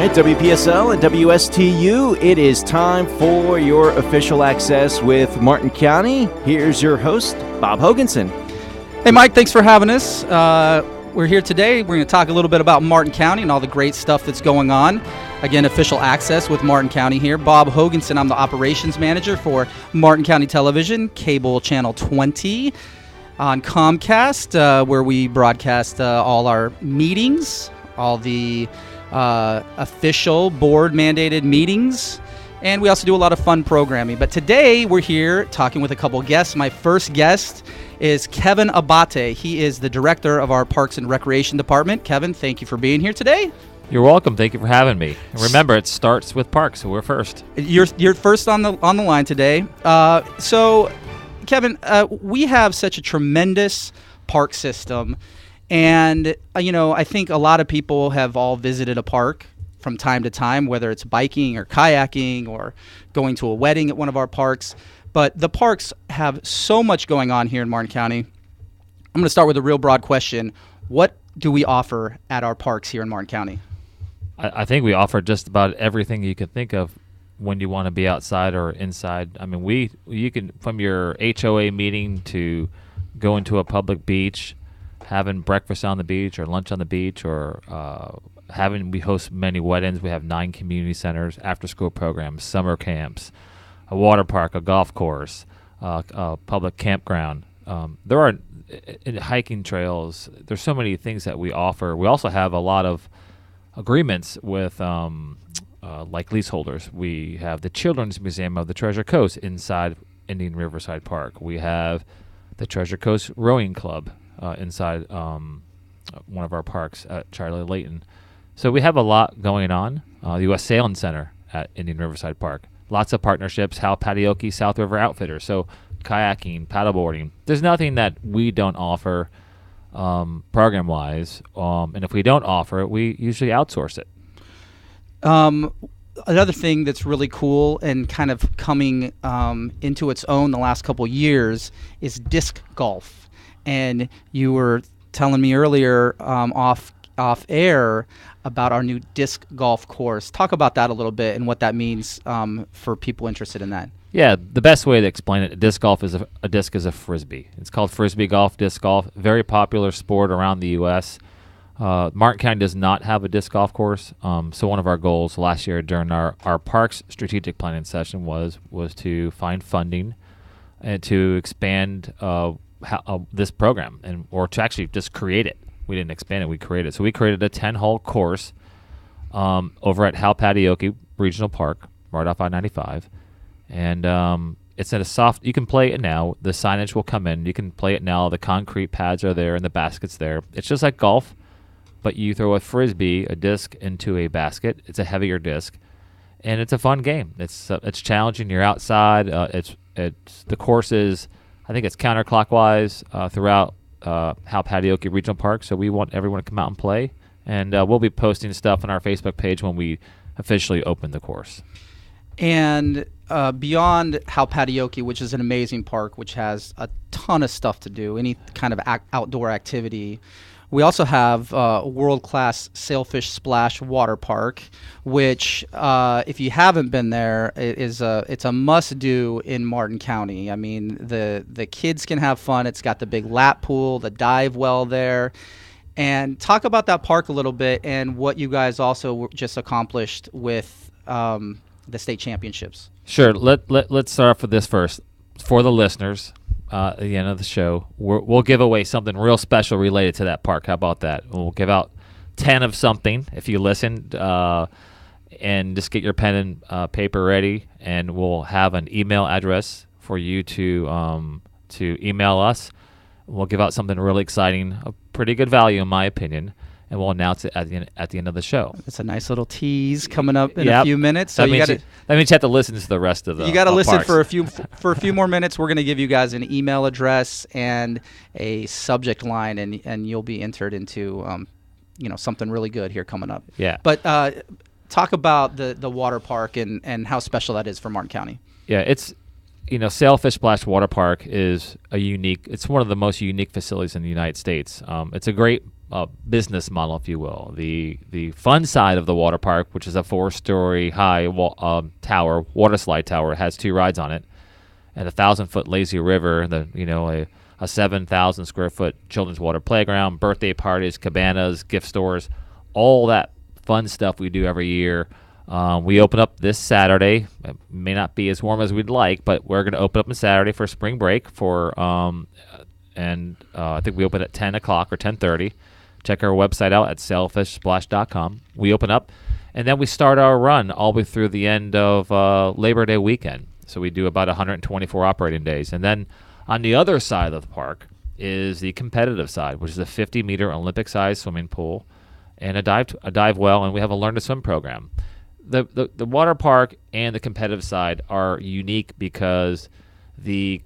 right, WPSL and WSTU, it is time for your official access with Martin County. Here's your host, Bob Hoganson. Hey, Mike, thanks for having us. We're here today. We're going to talk a little bit about Martin County and all the great stuff that's going on. Again, official access with Martin County here. Bob Hoganson, I'm the operations manager for Martin County Television, cable channel 20 on Comcast, where we broadcast all our meetings, all the official board-mandated meetings, and we also do a lot of fun programming. But today we're here talking with a couple guests. My first guest is Kevin Abate. He is the director of our Parks and Recreation Department. Kevin, thank you for being here today. You're welcome. Thank you for having me. And remember, it starts with parks, so we're first. You're first on the line today. So, Kevin, we have such a tremendous park system. And, I think a lot of people have all visited a park from time to time, whether it's biking or kayaking or going to a wedding at one of our parks. But the parks have so much going on here in Martin County. I'm going to start with a real broad question. What do we offer at our parks here in Martin County? I think we offer just about everything you could think of when you want to be outside or inside. I mean, you can, from your HOA meeting to going to a public beach, having breakfast on the beach or lunch on the beach, or we host many weddings. We have 9 community centers, after-school programs, summer camps, a water park, a golf course, a public campground. There are hiking trails. There's so many things that we offer. We also have a lot of agreements with like leaseholders. We have the Children's Museum of the Treasure Coast inside Indian Riverside Park. We have the Treasure Coast Rowing Club inside one of our parks at Charlie Layton. So we have a lot going on. The U.S. Sailing Center at Indian Riverside Park. Lots of partnerships. Hal Patioki, South River Outfitters. So kayaking, paddleboarding. There's nothing that we don't offer program-wise. And if we don't offer it, we usually outsource it. Another thing that's really cool and kind of coming into its own the last couple years is disc golf. And you were telling me earlier off air about our new disc golf course. Talk about that a little bit and what that means for people interested in that. Yeah, the best way to explain it, disc golf is a disc is a frisbee. It's called frisbee golf, disc golf. Very popular sport around the U.S. Martin County does not have a disc golf course. So one of our goals last year during our parks strategic planning session was to find funding and to expand this program, or to actually just create it. We didn't expand it, we created it. So we created a 10-hole course over at Hal Patioki Regional Park, right off I-95. And it's at a soft, you can play it now. The signage will come in. You can play it now. The concrete pads are there and the basket's there. It's just like golf, but you throw a frisbee, a disc, into a basket. It's a heavier disc, and it's a fun game. It's challenging. You're outside. The course is, I think it's counterclockwise throughout Hal Patioki Regional Park, so we want everyone to come out and play. And we'll be posting stuff on our Facebook page when we officially open the course. And beyond Hal Patioki, which is an amazing park, which has a ton of stuff to do, any kind of outdoor activity, we also have a world-class Sailfish Splash Water Park, which, if you haven't been there, it's a must-do in Martin County. I mean, the kids can have fun. It's got the big lap pool, the dive well there. And talk about that park a little bit and what you guys also just accomplished with the state championships. Sure. Let's start off with this first. For the listeners, at the end of the show, we'll give away something real special related to that park. How about that? We'll give out 10 of something if you listen, and just get your pen and paper ready, and we'll have an email address for you to email us. We'll give out something really exciting, a pretty good value in my opinion, and we'll announce it at the end of the show. It's a nice little tease coming up in a few minutes. So that means you have to listen to the rest of the. You got to listen parks. for a few more minutes. We're going to give you guys an email address and a subject line, and you'll be entered into something really good here coming up. Yeah. But talk about the water park and how special that is for Martin County. Yeah, it's. Sailfish Splash Water Park is it's one of the most unique facilities in the United States. It's a great business model, if you will. The fun side of the water park, which is a 4-story high tower, water slide tower, has 2 rides on it, and a 1,000-foot lazy river, and a 7,000 square foot children's water playground, birthday parties, cabanas, gift stores, all that fun stuff we do every year. We open up this Saturday. It may not be as warm as we'd like, but we're going to open up on Saturday for spring break I think we open at 10 o'clock or 10:30. Check our website out at sailfishsplash.com. We open up, and then we start our run all the way through the end of Labor Day weekend. So we do about 124 operating days. And then on the other side of the park is the competitive side, which is a 50-meter Olympic-sized swimming pool and a dive well, and we have a learn-to-swim program. The water park and the competitive side are unique because the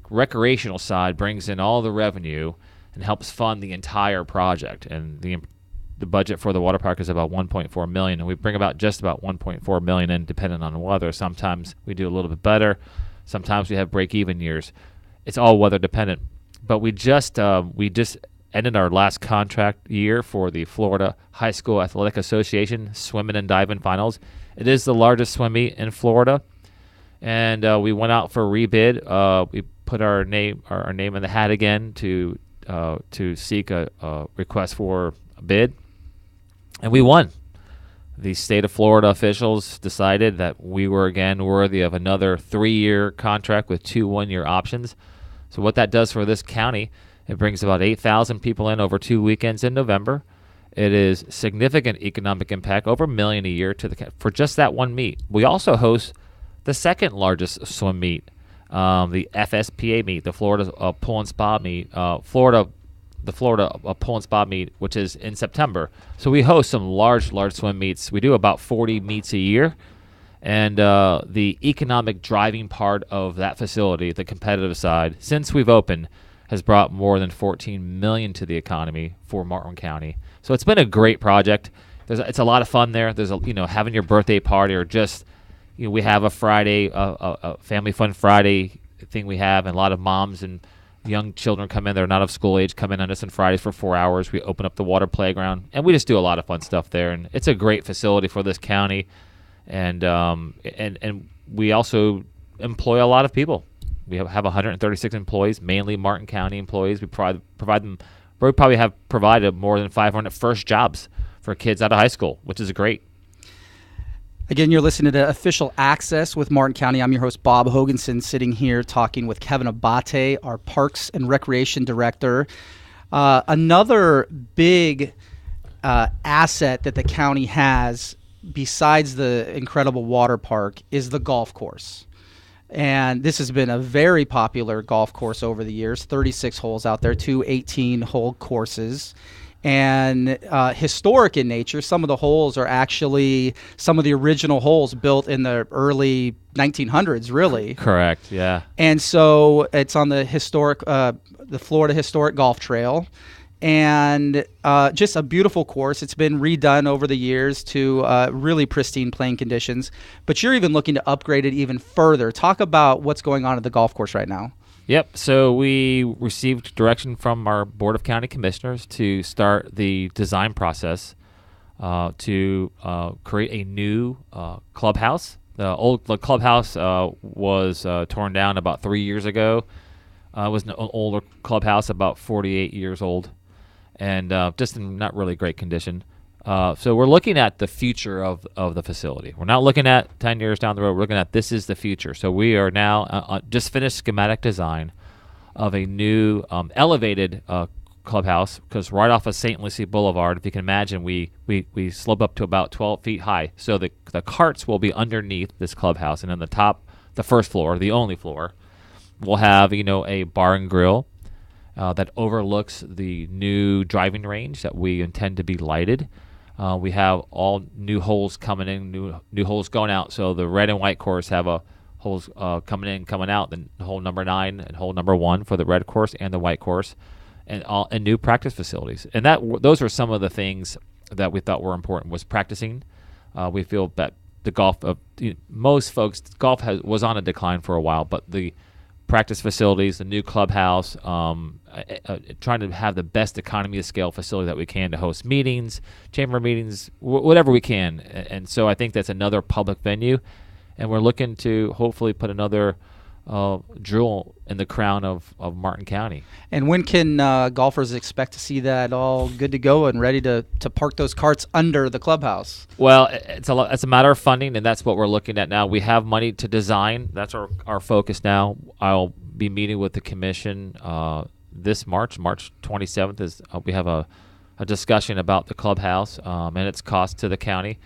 recreational side brings in all the revenue and helps fund the entire project. And the budget for the water park is about $1.4 million, and we bring about just about $1.4 million in, depending on the weather. Sometimes we do a little bit better. Sometimes we have break-even years. It's all weather dependent. But we just ended our last contract year for the Florida High School Athletic Association swimming and diving finals. It is the largest swim meet in Florida, and we went out for a rebid. We put our name in the hat again to seek a request for a bid, and we won. The state of Florida officials decided that we were again worthy of another 3-year contract with 2 one-year options. So what that does for this county, it brings about 8,000 people in over 2 weekends in November. It is significant economic impact, over $1 million a year for just that one meet. We also host the second largest swim meet, the FSPA meet, the Florida Pool and Spa meet, the Florida Pool and Spa meet, which is in September. So we host some large swim meets. We do about 40 meets a year. And the economic driving part of that facility, the competitive side, since we've opened, has brought more than $14 million to the economy for Martin County. So it's been a great project. It's a lot of fun there. There's having your birthday party, or just we have a Friday, a family fun Friday thing we have, and a lot of moms and young children come in. They're not of school age, come in on us on Fridays for 4 hours. We open up the water playground, and we just do a lot of fun stuff there. And it's a great facility for this county, and we also employ a lot of people. We have 136 employees, mainly Martin County employees. We provide them. We probably have provided more than 500 first jobs for kids out of high school, which is great. Again, you're listening to Official Access with Martin County. I'm your host, Bob Hoganson, sitting here talking with Kevin Abate, our Parks and Recreation Director. Another big asset that the county has, besides the incredible water park, is the golf course. And this has been a very popular golf course over the years, 36 holes out there, 2 18-hole courses. And historic in nature. Some of the holes are actually some of the original holes built in the early 1900s, really. Correct, yeah. And so it's on the Florida Historic Golf Trail. And just a beautiful course. It's been redone over the years to really pristine playing conditions. But you're even looking to upgrade it even further. Talk about what's going on at the golf course right now. Yep. So we received direction from our Board of County Commissioners to start the design process to create a new clubhouse. The clubhouse was torn down about 3 years ago. It was an older clubhouse, about 48 years old, and just in not really great condition. So we're looking at the future of the facility. We're not looking at 10 years down the road. We're looking at this is the future. So we are now just finished schematic design of a new elevated clubhouse, because right off of St. Lucie Boulevard, if you can imagine, we slope up to about 12 feet high. So the carts will be underneath this clubhouse, and on the top, the first floor, the only floor, we'll have a bar and grill that overlooks the new driving range that we intend to be lighted. We have all new holes coming in, new holes going out. So the red and white course have holes coming in, coming out. Then hole number 9 and hole number 1 for the red course and the white course, and new practice facilities. And those are some of the things that we thought were important, was practicing. We feel that the golf, most folks, golf was on a decline for a while, but the practice facilities, the new clubhouse, trying to have the best economy of scale facility that we can to host meetings, chamber meetings, whatever we can. And so I think that's another public venue, and we're looking to hopefully put another jewel in the crown of Martin County. And when can golfers expect to see that all good to go and ready to park those carts under the clubhouse? Well, it's a matter of funding, and that's what we're looking at now. We have money to design. That's our focus now. I'll be meeting with the commission this March 27th. We have a discussion about the clubhouse and its cost to the county,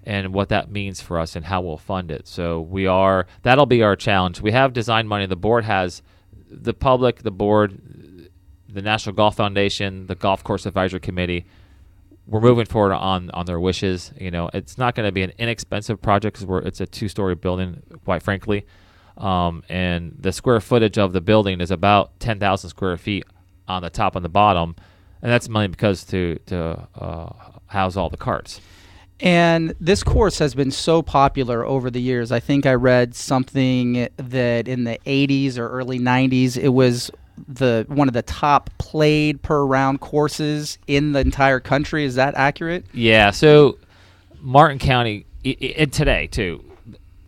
and what that means for us and how we'll fund it. So that'll be our challenge. We have design money. The board has, the public, the board, the National Golf Foundation, the Golf Course Advisory Committee. We're moving forward on their wishes. It's not going to be an inexpensive project because it's a 2-story building, quite frankly. And the square footage of the building is about 10,000 square feet on the top and the bottom. And that's mainly because to house all the carts. And this course has been so popular over the years. I think I read something that in the 80s or early 90s, it was one of the top played per round courses in the entire country. Is that accurate? Yeah. So Martin County, and today too,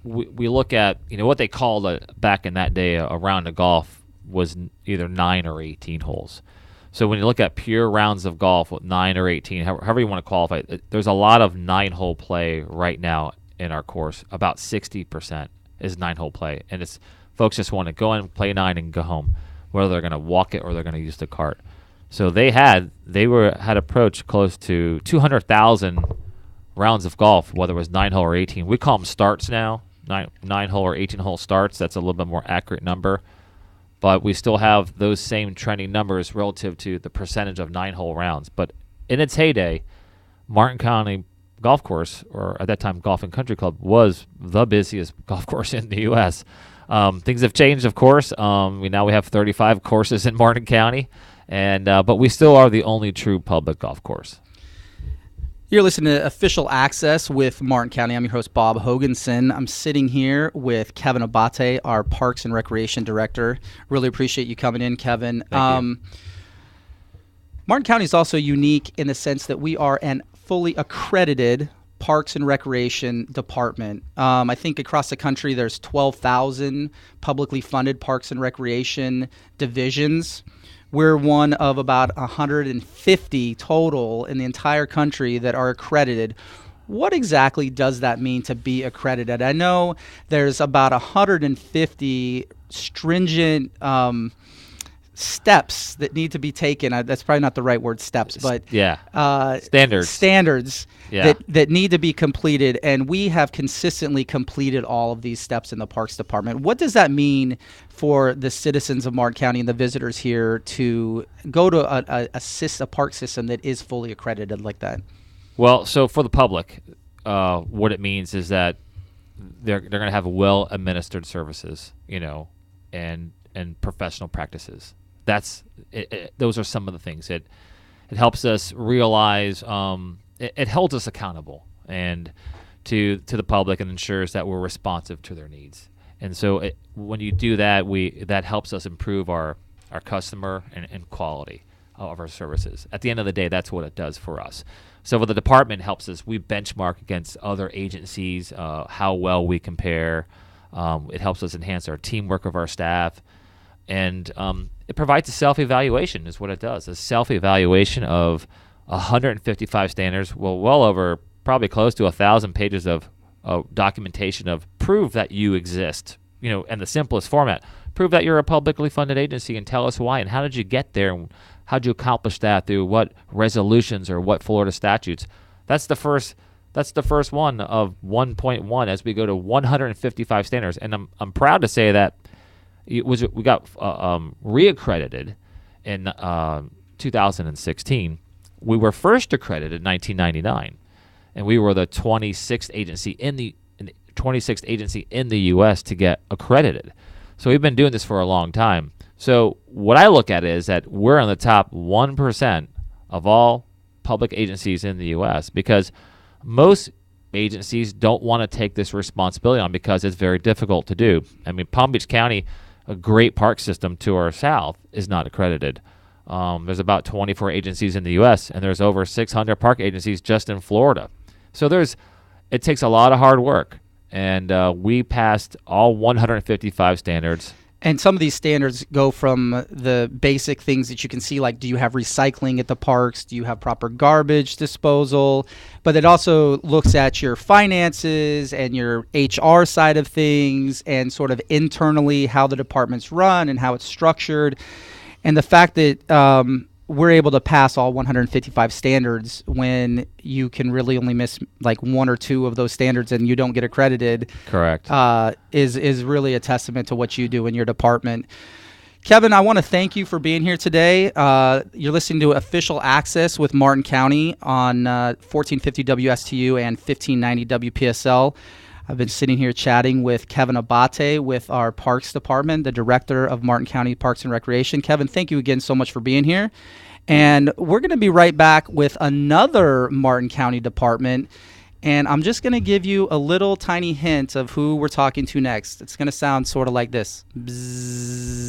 we look at what they called back in that day a round of golf was either 9 or 18 holes. So when you look at pure rounds of golf with 9 or 18, however you want to qualify, there's a lot of 9-hole play right now in our course. About 60% is 9-hole play, and it's folks just want to go in, play 9, and go home, whether they're going to walk it or they're going to use the cart. So they had approached close to 200,000 rounds of golf, whether it was 9-hole or 18. We call them starts now, 9-hole or 18-hole starts. That's a little bit more accurate number. But we still have those same trending numbers relative to the percentage of 9-hole rounds. But in its heyday, Martin County Golf Course, or at that time Golf and Country Club, was the busiest golf course in the U.S. Things have changed, of course. We have 35 courses in Martin County, but we still are the only true public golf course. You're listening to Official Access with Martin County. I'm your host, Bob Hoganson. I'm sitting here with Kevin Abate, our Parks and Recreation Director. Really appreciate you coming in, Kevin. Thank you. Martin County is also unique in the sense that we are an fully accredited Parks and Recreation Department. I think across the country there's 12,000 publicly funded Parks and Recreation divisions. We're one of about 150 total in the entire country that are accredited. What exactly does that mean to be accredited? I know there's about 150 stringent steps that need to be taken. That's probably not the right word, steps, but standards that need to be completed, and we have consistently completed all of these steps in the Parks Department. What does that mean for the citizens of Martin County and the visitors here to go to a park system that is fully accredited like that? Well, so for the public, what it means is that they're going to have well-administered services, and professional practices. That's it. Those are some of the things. It helps us realize. It holds us accountable and to the public, and ensures that we're responsive to their needs. And so when you do that, that helps us improve our customer and quality of our services. At the end of the day, that's what it does for us. So what the department helps us, we benchmark against other agencies, how well we compare. It helps us enhance our teamwork of our staff. And it provides a self-evaluation is what it does, a self-evaluation of 155 standards, well over probably close to 1,000 pages of documentation of prove that you exist, in the simplest format. Prove that you're a publicly funded agency and tell us why and how did you get there and how did you accomplish that through what resolutions or what Florida statutes. That's the first one of 1.1 as we go to 155 standards. And I'm proud to say that we got reaccredited in 2016. We were first accredited in 1999, and we were the 26th agency in the U.S. to get accredited. So we've been doing this for a long time. So what I look at is that we're in the top 1% of all public agencies in the U.S. because most agencies don't want to take this responsibility on because it's very difficult to do. I mean, Palm Beach County, a great park system to our south is not accredited. There's about 24 agencies in the U.S., and there's over 600 park agencies just in Florida. So it takes a lot of hard work, and we passed all 155 standards. And some of these standards go from the basic things that you can see, like do you have recycling at the parks? Do you have proper garbage disposal? But it also looks at your finances and your HR side of things and sort of internally how the department's run and how it's structured. And the fact that we're able to pass all 155 standards when you can really only miss like one or two of those standards and you don't get accredited. Correct. Is really a testament to what you do in your department. Kevin, I want to thank you for being here today. You're listening to Official Access with Martin County on 1450 WSTU and 1590 WPSL. I've been sitting here chatting with Kevin Abate with our Parks Department, the Director of Martin County Parks and Recreation. Kevin, thank you again so much for being here. And we're going to be right back with another Martin County department. And I'm just going to give you a little tiny hint of who we're talking to next. It's going to sound sort of like this. Bzzz.